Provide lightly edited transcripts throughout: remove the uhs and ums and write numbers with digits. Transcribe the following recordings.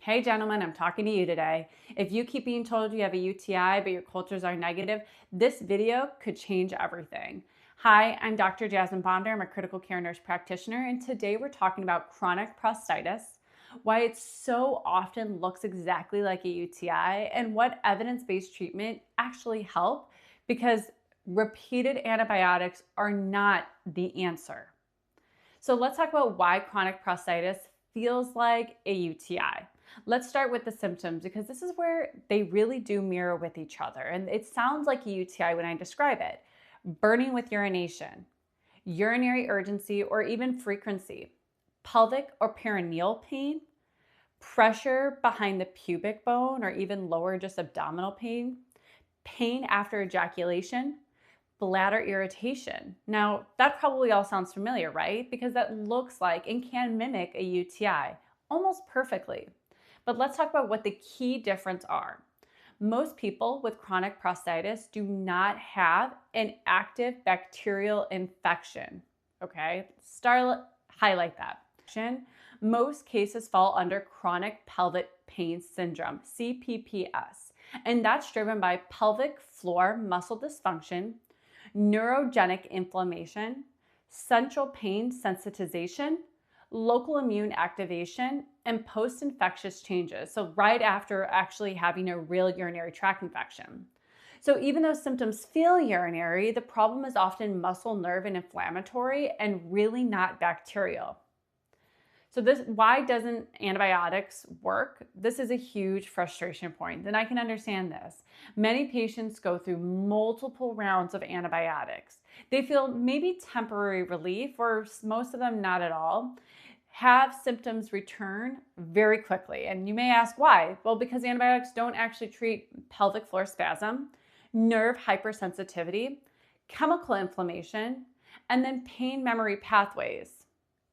Hey gentlemen, I'm talking to you today. If you keep being told you have a UTI but your cultures are negative, this video could change everything. Hi, I'm Dr. Jasmine Bonder. I'm a critical care nurse practitioner, and today we're talking about chronic prostatitis, why it so often looks exactly like a UTI, and what evidence-based treatment actually help, because repeated antibiotics are not the answer. So let's talk about why chronic prostatitis feels like a UTI. Let's start with the symptoms because this is where they really do mirror with each other. And it sounds like a UTI when I describe it. Burning with urination, urinary urgency or even frequency, pelvic or perineal pain, pressure behind the pubic bone or even lower just abdominal pain, pain after ejaculation, bladder irritation. Now, that probably all sounds familiar, right? Because that looks like and can mimic a UTI almost perfectly. But let's talk about what the key difference are. Most people with chronic prostatitis do not have an active bacterial infection. Okay, highlight that. Most cases fall under chronic pelvic pain syndrome, CPPS, and that's driven by pelvic floor muscle dysfunction, neurogenic inflammation, central pain sensitization, local immune activation, and post-infectious changes. So right after actually having a real urinary tract infection. So even though symptoms feel urinary, the problem is often muscle, nerve, and inflammatory and really not bacterial. So why doesn't antibiotics work? This is a huge frustration point, and I can understand this. Many patients go through multiple rounds of antibiotics. They feel maybe temporary relief, or most of them not at all, have symptoms return very quickly. And you may ask why? Well, because antibiotics don't actually treat pelvic floor spasm, nerve hypersensitivity, chemical inflammation, and then pain memory pathways.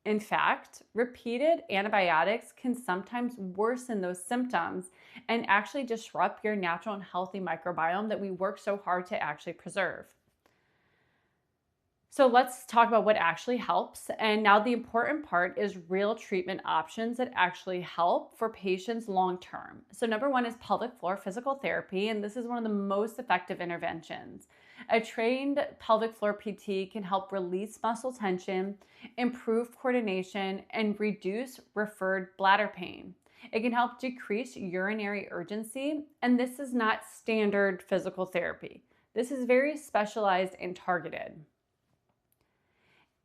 In fact, repeated antibiotics can sometimes worsen those symptoms and actually disrupt your natural and healthy microbiome that we work so hard to actually preserve. So let's talk about what actually helps. And now the important part is real treatment options that actually help for patients long term. So number one is pelvic floor physical therapy, and this is one of the most effective interventions. A trained pelvic floor PT can help release muscle tension, improve coordination, and reduce referred bladder pain. It can help decrease urinary urgency, and this is not standard physical therapy. This is very specialized and targeted.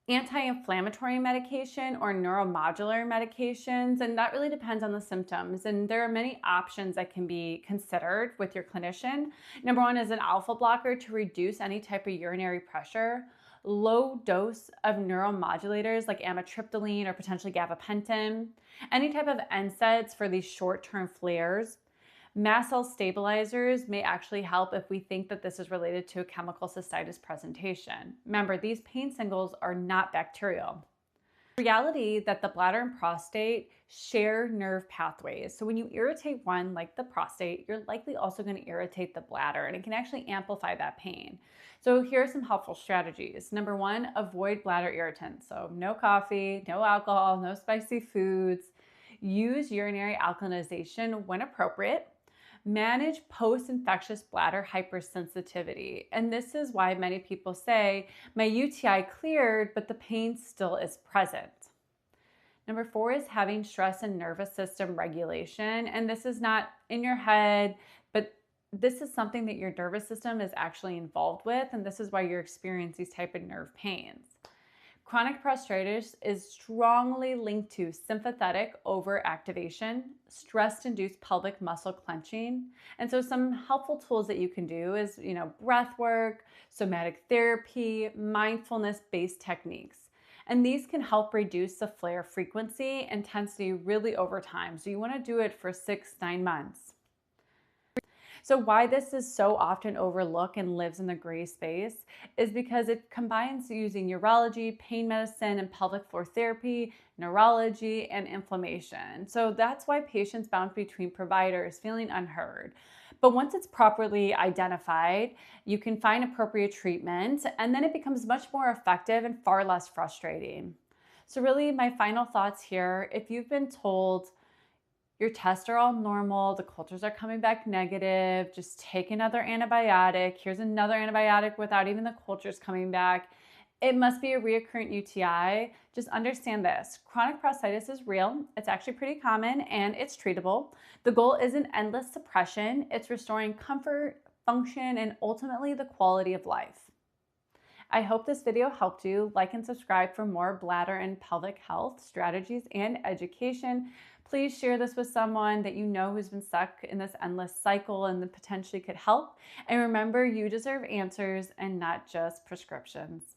Anti-inflammatory medication or neuromodular medications, and that really depends on the symptoms. And there are many options that can be considered with your clinician. Number one is an alpha blocker to reduce any type of urinary pressure. Low dose of neuromodulators like amitriptyline or potentially gabapentin. Any type of NSAIDs for these short-term flares. Mast cell stabilizers may actually help if we think that this is related to a chemical cystitis presentation. Remember, these pain signals are not bacterial. The reality that the bladder and prostate share nerve pathways. So when you irritate one, like the prostate, you're likely also going to irritate the bladder, and it can actually amplify that pain. So here are some helpful strategies. Number one, avoid bladder irritants. So no coffee, no alcohol, no spicy foods. Use urinary alkalinization when appropriate. Manage post-infectious bladder hypersensitivity. And this is why many people say, my UTI cleared, but the pain still is present. Number four is having stress and nervous system regulation. And this is not in your head, but this is something that your nervous system is actually involved with. And this is why you're experiencing these type of nerve pains. Chronic prostatitis is strongly linked to sympathetic overactivation, stress-induced pelvic muscle clenching. And so some helpful tools that you can do is, breath work, somatic therapy, mindfulness-based techniques. And these can help reduce the flare frequency, intensity really over time. So you want to do it for 6-9 months. So why this is so often overlooked and lives in the gray space is because it combines using urology, pain medicine, and pelvic floor therapy, neurology, and inflammation. So that's why patients bounce between providers feeling unheard. But once it's properly identified, you can find appropriate treatment, and then it becomes much more effective and far less frustrating. So really, my final thoughts here, if you've been told Your tests are all normal, the cultures are coming back negative, just take another antibiotic. Here's another antibiotic without even the cultures coming back. It must be a recurrent UTI. Just understand this. Chronic prostatitis is real. It's actually pretty common and it's treatable. The goal isn't endless suppression. It's restoring comfort, function, and ultimately the quality of life. I hope this video helped you. Like and subscribe for more bladder and pelvic health strategies and education. Please share this with someone that you know who's been stuck in this endless cycle and that potentially could help. And remember, you deserve answers and not just prescriptions.